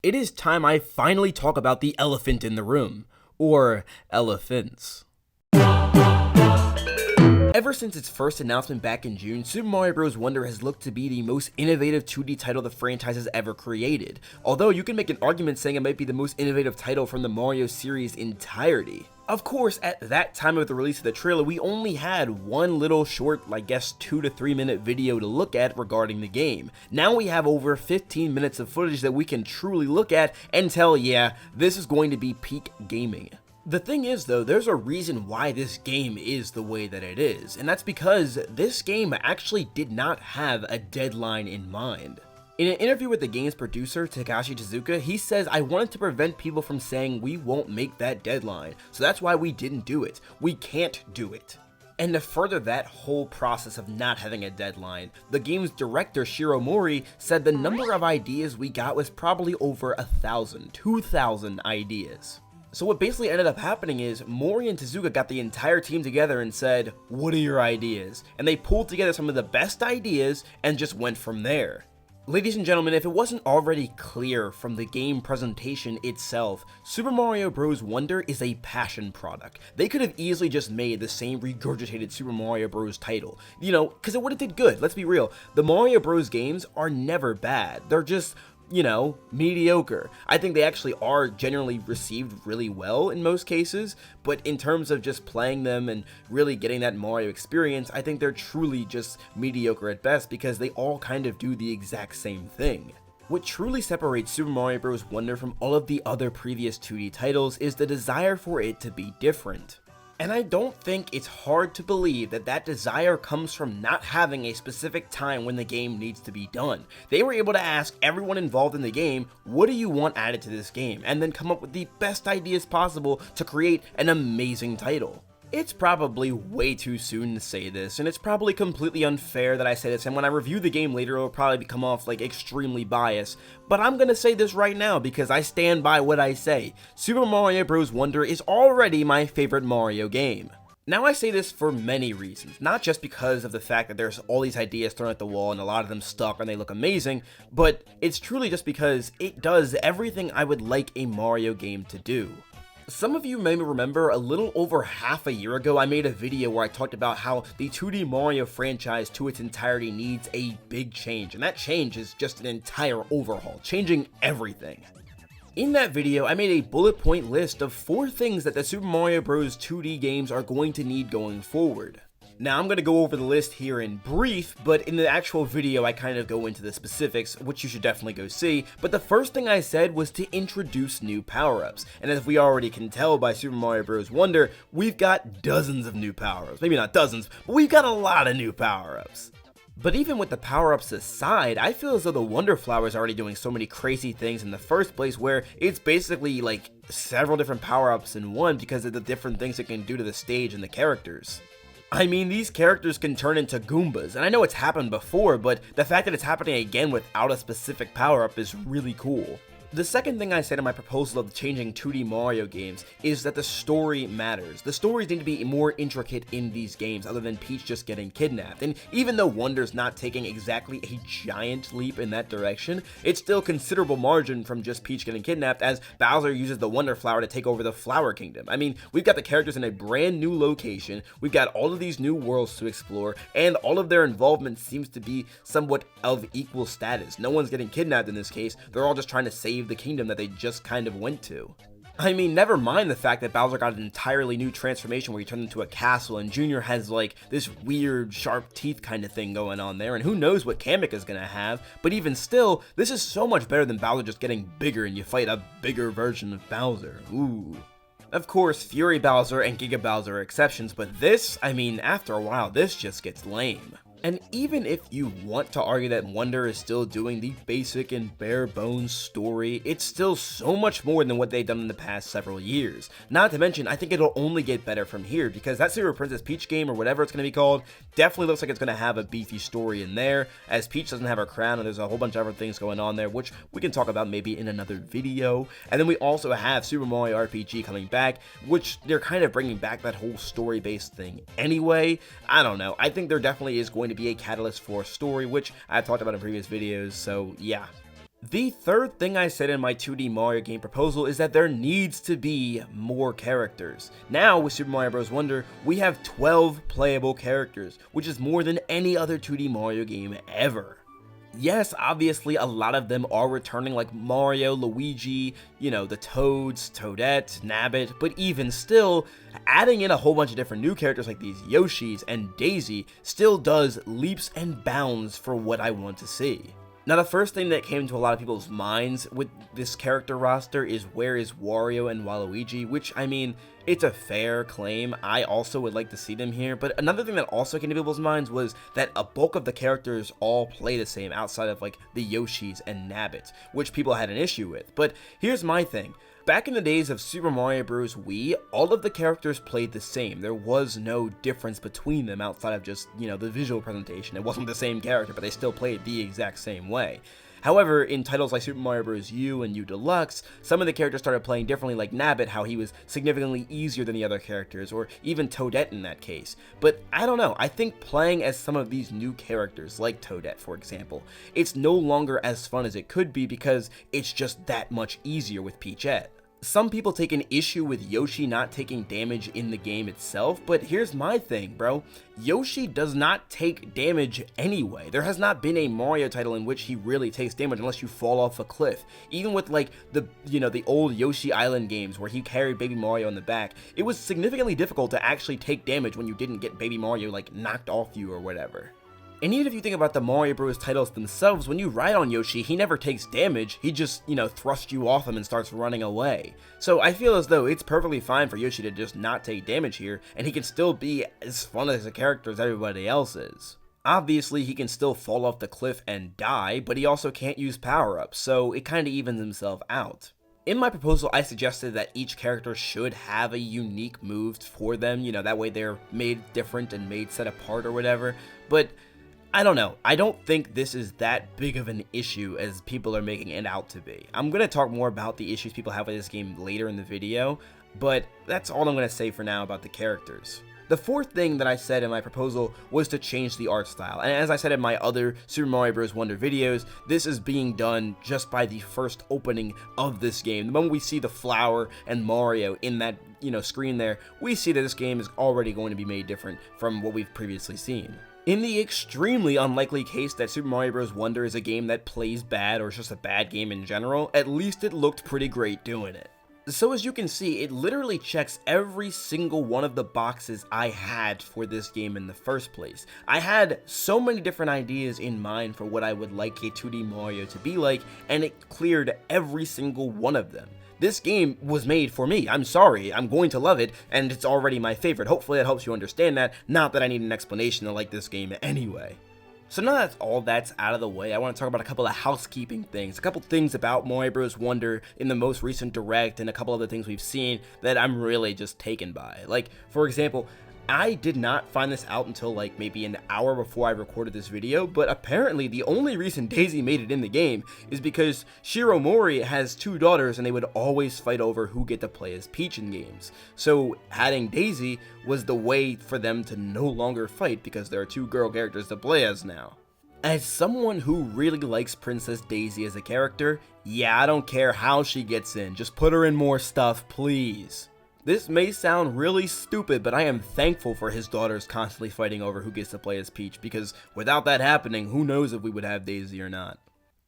It is time I finally talk about the elephant in the room, or elephants. Ever since its first announcement back in June, Super Mario Bros. Wonder has looked to be the most innovative 2D title the franchise has ever created, although you can make an argument saying it might be the most innovative title from the Mario series' entirety. Of course, at that time of the release of the trailer, we only had one little short, I guess 2 to 3 minute video to look at regarding the game. Now we have over 15 minutes of footage that we can truly look at and tell, yeah, this is going to be peak gaming. The thing is though, there's a reason why this game is the way that it is, and that's because this game actually did not have a deadline in mind. In an interview with the game's producer, Takashi Tezuka, he says, "I wanted to prevent people from saying we won't make that deadline, so that's why we didn't do it. We can't do it." And to further that whole process of not having a deadline, the game's director Shiro Mori said the number of ideas we got was probably over 1,000, 2,000 ideas. So what basically ended up happening is Mori and Tezuka got the entire team together and said, "What are your ideas?" And they pulled together some of the best ideas and just went from there. Ladies and gentlemen, if it wasn't already clear from the game presentation itself, Super Mario Bros. Wonder is a passion product. They could have easily just made the same regurgitated Super Mario Bros. Title, because it would have did good. Let's be real. The Mario Bros. Games are never bad. They're just mediocre. I think they actually are generally received really well in most cases, but in terms of just playing them and really getting that Mario experience, I think they're truly just mediocre at best because they all kind of do the exact same thing. What truly separates Super Mario Bros. Wonder from all of the other previous 2D titles is the desire for it to be different. And I don't think it's hard to believe that that desire comes from not having a specific time when the game needs to be done. They were able to ask everyone involved in the game, what do you want added to this game? And then come up with the best ideas possible to create an amazing title. It's probably way too soon to say this, and it's probably completely unfair that I say this, and when I review the game later, it'll probably come off like extremely biased, but I'm gonna say this right now because I stand by what I say. Super Mario Bros. Wonder is already my favorite Mario game. Now I say this for many reasons, not just because of the fact that there's all these ideas thrown at the wall and a lot of them stuck and they look amazing, but it's truly just because it does everything I would like a Mario game to do. Some of you may remember a little over half a year ago I made a video where I talked about how the 2D Mario franchise to its entirety needs a big change, and that change is just an entire overhaul, changing everything. In that video, I made a bullet point list of 4 things that the Super Mario Bros. 2D games are going to need going forward. Now, I'm going to go over the list here in brief, but in the actual video, I kind of go into the specifics, which you should definitely go see. But the first thing I said was to introduce new power-ups. And as we already can tell by Super Mario Bros. Wonder, we've got dozens of new power-ups. Maybe not dozens, but we've got a lot of new power-ups. But even with the power-ups aside, I feel as though the Wonder Flower is already doing so many crazy things in the first place where it's basically like several different power-ups in one because of the different things it can do to the stage and the characters. I mean, these characters can turn into Goombas, and I know it's happened before, but the fact that it's happening again without a specific power-up is really cool. The second thing I said in my proposal of changing 2D Mario games is that the story matters. The stories need to be more intricate in these games other than Peach just getting kidnapped. And even though Wonder's not taking exactly a giant leap in that direction, it's still considerable margin from just Peach getting kidnapped as Bowser uses the Wonder Flower to take over the Flower Kingdom. I mean, we've got the characters in a brand new location, we've got all of these new worlds to explore, and all of their involvement seems to be somewhat of equal status. No one's getting kidnapped in this case, they're all just trying to save the kingdom that they just kind of went to. I mean, never mind the fact that Bowser got an entirely new transformation where he turned into a castle and Junior has like this weird sharp teeth kind of thing going on there, and who knows what Kamek is gonna have, but even still, this is so much better than Bowser just getting bigger and you fight a bigger version of Bowser. Ooh. Of course, Fury Bowser and Giga Bowser are exceptions, but this, I mean, after a while, this just gets lame. And even if you want to argue that Wonder is still doing the basic and bare bones story, it's still so much more than what they've done in the past several years. Not to mention, I think it'll only get better from here, because that Super Princess Peach game, or whatever it's going to be called, definitely looks like it's going to have a beefy story in there, as Peach doesn't have her crown and there's a whole bunch of other things going on there, which we can talk about maybe in another video. And then we also have Super Mario RPG coming back, which they're kind of bringing back that whole story-based thing anyway. I don't know, I think there definitely is going to be a catalyst for a story, which I've talked about in previous videos, so yeah. The third thing I said in my 2D Mario game proposal is that there needs to be more characters. Now, with Super Mario Bros. Wonder, we have 12 playable characters, which is more than any other 2D Mario game ever. Yes, obviously a lot of them are returning, like Mario, Luigi, you know, the Toads, Toadette, Nabbit, but even still, adding in a whole bunch of different new characters like these Yoshis and Daisy still does leaps and bounds for what I want to see. Now, the first thing that came to a lot of people's minds with this character roster is where is Wario and Waluigi, which, I mean, it's a fair claim. I also would like to see them here, but another thing that also came to people's minds was that a bulk of the characters all play the same outside of, like, the Yoshis and Nabbits, which people had an issue with. But here's my thing. Back in the days of Super Mario Bros. Wii, all of the characters played the same. There was no difference between them outside of just, you know, the visual presentation. It wasn't the same character, but they still played the exact same way. However, in titles like Super Mario Bros. U and U Deluxe, some of the characters started playing differently, like Nabbit, how he was significantly easier than the other characters, or even Toadette in that case. But I don't know, I think playing as some of these new characters, like Toadette for example, it's no longer as fun as it could be because it's just that much easier with Peachette. Some people take an issue with Yoshi not taking damage in the game itself, but here's my thing, bro. Yoshi does not take damage anyway. There has not been a Mario title in which he really takes damage unless you fall off a cliff. Even with like the old Yoshi Island games where he carried Baby Mario in the back, it was significantly difficult to actually take damage when you didn't get Baby Mario like knocked off you or whatever. And even if you think about the Mario Bros. Titles themselves, when you ride on Yoshi, he never takes damage, he just, you know, thrusts you off him and starts running away. So I feel as though it's perfectly fine for Yoshi to just not take damage here, and he can still be as fun as a character as everybody else is. Obviously, he can still fall off the cliff and die, but he also can't use power-ups, so it kinda evens himself out. In my proposal, I suggested that each character should have a unique move for them, you know, that way they're made different and made set apart or whatever, but I don't know. I don't think this is that big of an issue as people are making it out to be. I'm going to talk more about the issues people have with this game later in the video, but that's all I'm going to say for now about the characters. The fourth thing that I said in my proposal was to change the art style, and as I said in my other Super Mario Bros. Wonder videos, this is being done just by the first opening of this game. The moment we see the flower and Mario in that, you know, screen there, we see that this game is already going to be made different from what we've previously seen. In the extremely unlikely case that Super Mario Bros. Wonder is a game that plays bad or is just a bad game in general, at least it looked pretty great doing it. So as you can see, it literally checks every single one of the boxes I had for this game in the first place. I had so many different ideas in mind for what I would like a 2D Mario to be like, and it cleared every single one of them. This game was made for me. I'm sorry, I'm going to love it, and it's already my favorite. Hopefully that helps you understand that, not that I need an explanation to like this game anyway. So now that's all that's out of the way, I want to talk about a couple of housekeeping things, a couple things about Mario Bros. Wonder in the most recent Direct, and a couple other things we've seen that I'm really just taken by. Like, for example, I did not find this out until like maybe an hour before I recorded this video, but apparently the only reason Daisy made it in the game is because Shiromori has two daughters and they would always fight over who get to play as Peach in games. So adding Daisy was the way for them to no longer fight because there are two girl characters to play as now. As someone who really likes Princess Daisy as a character, yeah, I don't care how she gets in, just put her in more stuff, please. This may sound really stupid, but I am thankful for his daughters constantly fighting over who gets to play as Peach, because without that happening, who knows if we would have Daisy or not.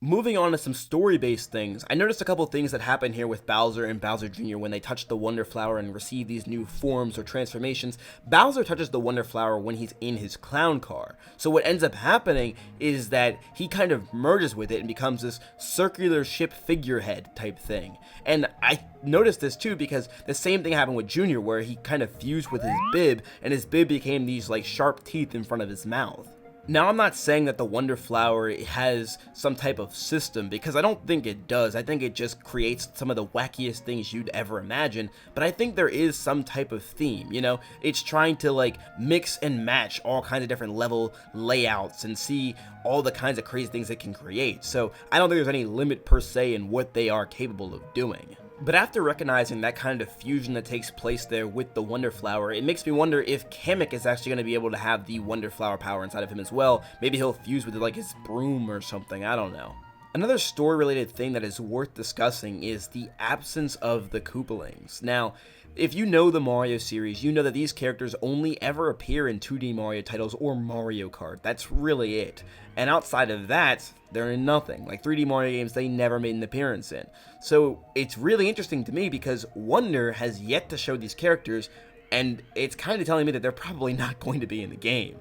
Moving on to some story-based things, I noticed a couple things that happen here with Bowser and Bowser Jr. when they touch the Wonder Flower and receive these new forms or transformations. Bowser touches the Wonder Flower when he's in his clown car. So what ends up happening is that he kind of merges with it and becomes this circular ship figurehead type thing. And I noticed this too because the same thing happened with Jr. where he kind of fused with his bib and his bib became these like sharp teeth in front of his mouth. Now, I'm not saying that the Wonder Flower has some type of system, because I don't think it does. I think it just creates some of the wackiest things you'd ever imagine, but I think there is some type of theme, you know? It's trying to, like, mix and match all kinds of different level layouts and see all the kinds of crazy things it can create, so I don't think there's any limit per se in what they are capable of doing. But after recognizing that kind of fusion that takes place there with the Wonder Flower, it makes me wonder if Kamek is actually going to be able to have the Wonder Flower power inside of him as well. Maybe he'll fuse with it like his broom or something, I don't know. Another story-related thing that is worth discussing is the absence of the Koopalings. Now, if you know the Mario series, you know that these characters only ever appear in 2D Mario titles or Mario Kart. That's really it. And outside of that, they're in nothing. Like 3D Mario games, they never made an appearance in. So it's really interesting to me because Wonder has yet to show these characters, and it's kind of telling me that they're probably not going to be in the game.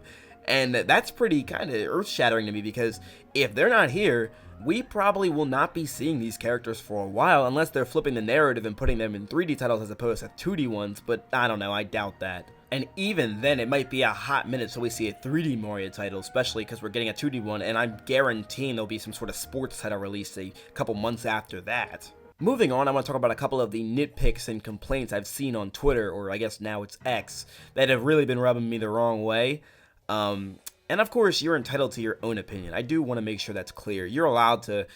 And that's pretty kind of earth-shattering to me because if they're not here, we probably will not be seeing these characters for a while unless they're flipping the narrative and putting them in 3D titles as opposed to 2D ones, but I don't know, I doubt that. And even then, it might be a hot minute till we see a 3D Mario title, especially because we're getting a 2D one, and I'm guaranteeing there'll be some sort of sports title released a couple months after that. Moving on, I want to talk about a couple of the nitpicks and complaints I've seen on Twitter, or I guess now it's X, that have really been rubbing me the wrong way. And of course, you're entitled to your own opinion. I do want to make sure that's clear. You're allowed to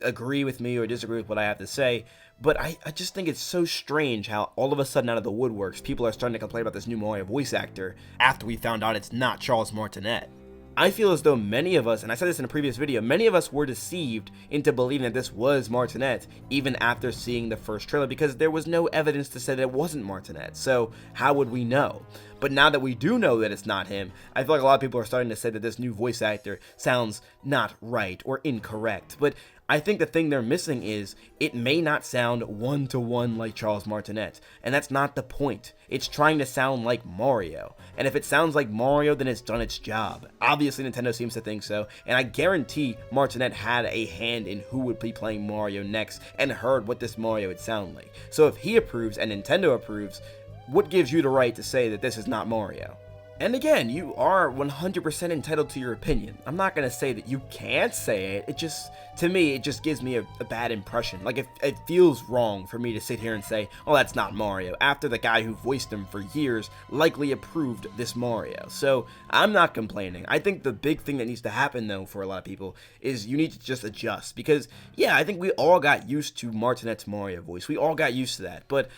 agree with me or disagree with what I have to say, but I just think it's so strange how all of a sudden out of the woodworks, people are starting to complain about this new Mario voice actor after we found out it's not Charles Martinet. I feel as though many of us, and I said this in a previous video, many of us were deceived into believing that this was Martinet even after seeing the first trailer because there was no evidence to say that it wasn't Martinet, so how would we know? But now that we do know that it's not him, I feel like a lot of people are starting to say that this new voice actor sounds not right or incorrect, but I think the thing they're missing is it may not sound one-to-one like Charles Martinet, and that's not the point. It's trying to sound like Mario, and if it sounds like Mario, then it's done its job. Obviously, Nintendo seems to think so, and I guarantee Martinet had a hand in who would be playing Mario next and heard what this Mario would sound like. So if he approves and Nintendo approves, what gives you the right to say that this is not Mario? And again, you are 100% entitled to your opinion. I'm not going to say that you can't say it. It just, to me, it just gives me a bad impression. Like, it feels wrong for me to sit here and say, oh, that's not Mario, after the guy who voiced him for years likely approved this Mario. So, I'm not complaining. I think the big thing that needs to happen, though, for a lot of people, is you need to just adjust. Because, yeah, I think we all got used to Martinet's Mario voice. We all got used to that. But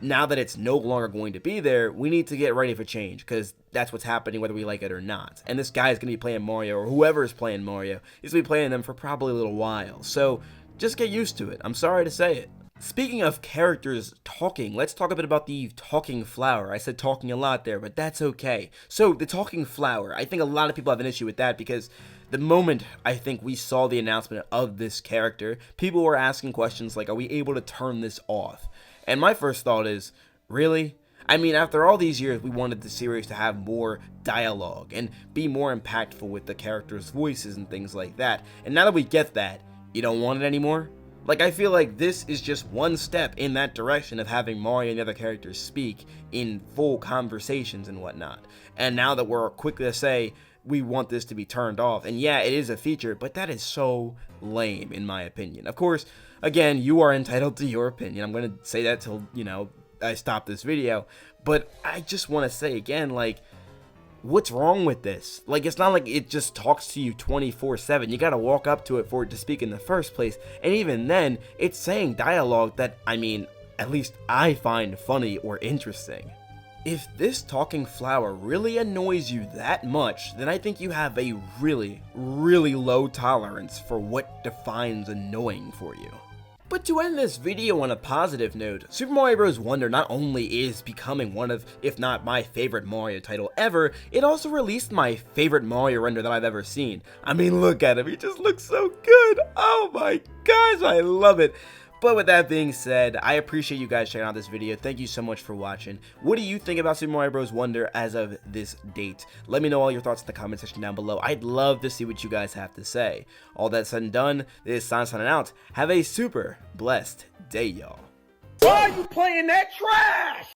now that it's no longer going to be there, we need to get ready for change, because that's what's happening whether we like it or not. And this guy is going to be playing Mario, or whoever is playing Mario, is going to be playing them for probably a little while. So just get used to it. I'm sorry to say it. Speaking of characters talking, let's talk a bit about the talking flower. I said talking a lot there, but that's okay. So the talking flower, I think a lot of people have an issue with that because the moment I think we saw the announcement of this character, people were asking questions like, are we able to turn this off? And my first thought is, really? I mean, after all these years, we wanted the series to have more dialogue and be more impactful with the characters' voices and things like that. And now that we get that, you don't want it anymore? Like, I feel like this is just one step in that direction of having Mario and the other characters speak in full conversations and whatnot. And now that we're quick to say, we want this to be turned off. And yeah, it is a feature, but that is so lame in my opinion. Of course, again, you are entitled to your opinion. I'm going to say that till, I stop this video. But I just want to say again, like, what's wrong with this? Like, it's not like it just talks to you 24/7. You got to walk up to it for it to speak in the first place. And even then, it's saying dialogue that, I mean, at least I find funny or interesting. If this talking flower really annoys you that much, then I think you have a really, really low tolerance for what defines annoying for you. But to end this video on a positive note, Super Mario Bros. Wonder not only is becoming one of, if not my favorite Mario title ever, it also released my favorite Mario render that I've ever seen. I mean, look at him, he just looks so good. Oh my gosh, I love it. But with that being said, I appreciate you guys checking out this video. Thank you so much for watching. What do you think about Super Mario Bros. Wonder as of this date? Let me know all your thoughts in the comment section down below. I'd love to see what you guys have to say. All that said and done, this is Son signing out. Have a super blessed day, y'all. Why are you playing that trash?